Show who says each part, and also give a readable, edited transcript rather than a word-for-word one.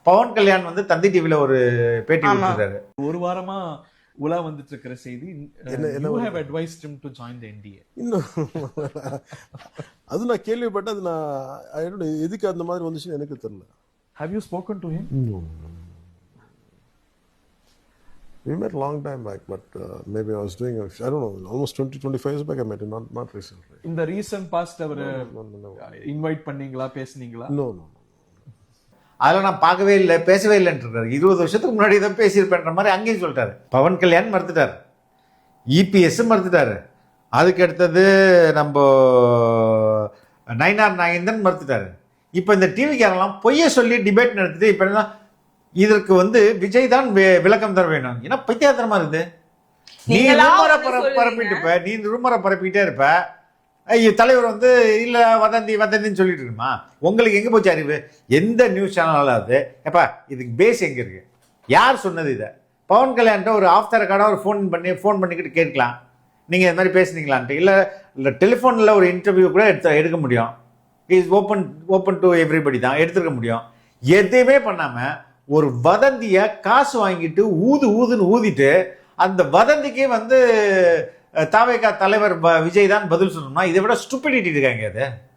Speaker 1: பவன் கல்யாண் வந்து தந்தி டிவில ஒரு பேட்டி கொடுத்துருக்காரு.
Speaker 2: ஒரு வாரமா உலா வந்துட்டு இருக்கிற செய்தி, you have advised him to join the NDA.
Speaker 3: இன்னும் அது நான் கேள்விப்பட்டேன். அது நான் எதுக்கு அந்த மாதிரி வந்துச்சுன்னு எனக்கு தெரியல.
Speaker 2: Have you spoken to him?
Speaker 3: No. We met a long time back, but maybe I was doing, I don't know, almost 20-25 years back I met him, not recently.
Speaker 2: In the recent past அவரை invite பண்ணீங்களா, பேசுனீங்களா?
Speaker 3: No.
Speaker 1: அதெல்லாம் நான் பார்க்கவே இல்லை, பேசவே இல்லைன்னு இருக்காரு. 20 வருஷத்துக்கு முன்னாடி தான் பேசியிருப்பேன்ற மாதிரி அங்கேயும் சொல்லிட்டாரு. பவன் கல்யாண் மறுத்துட்டார், இபிஎஸ் மறுத்துட்டாரு, அதுக்கு அடுத்தது நம்ம நயினார் நாகேந்திரன் மறுத்துட்டாரு. இப்போ இந்த டிவிக்காரெல்லாம் பொய்ய சொல்லி டிபேட் நடத்திட்டு இப்போ என்ன, இதற்கு வந்து விஜய் தான் விளக்கம் தர வேணும். ஏன்னா பைத்தியாத்திரமா இருக்குது. நீ ரூமரை பரப்பிட்டே இருப்ப, தலைவர் வந்து இல்ல வதந்தின்னு சொல்லிட்டு இருக்குமா? உங்களுக்கு எங்க போச்சு அறிவு? எந்த நியூஸ் சேனலாவது எப்பா இதுக்கு பேஸ் எங்க இருக்கு? யார் சொன்னது இதை? பவன் கல்யாண்ட ஒரு ஆஃப் த ரெக்கார்டா ஒரு ஃபோன் பண்ணிக்கிட்டு கேட்கலாம், நீங்க இந்த மாதிரி பேசுனீங்களான்ட்டு. இல்ல டெலிஃபோன்ல ஒரு இன்டர்வியூ கூட எடுக்க முடியும். இஸ் ஓப்பன் டு எவ்ரிபடி தான் எடுத்துக்க முடியும். எதுவுமே பண்ணாம ஒரு வதந்திய காசு வாங்கிட்டு ஊதுன்னு ஊதிட்டு அந்த வதந்திக்கே வந்து தாவேகா தலைவர் விஜய் தான் பதில் சொல்லணும்னா இதை விட ஸ்டூபிடிட்டி இருக்காங்க அது.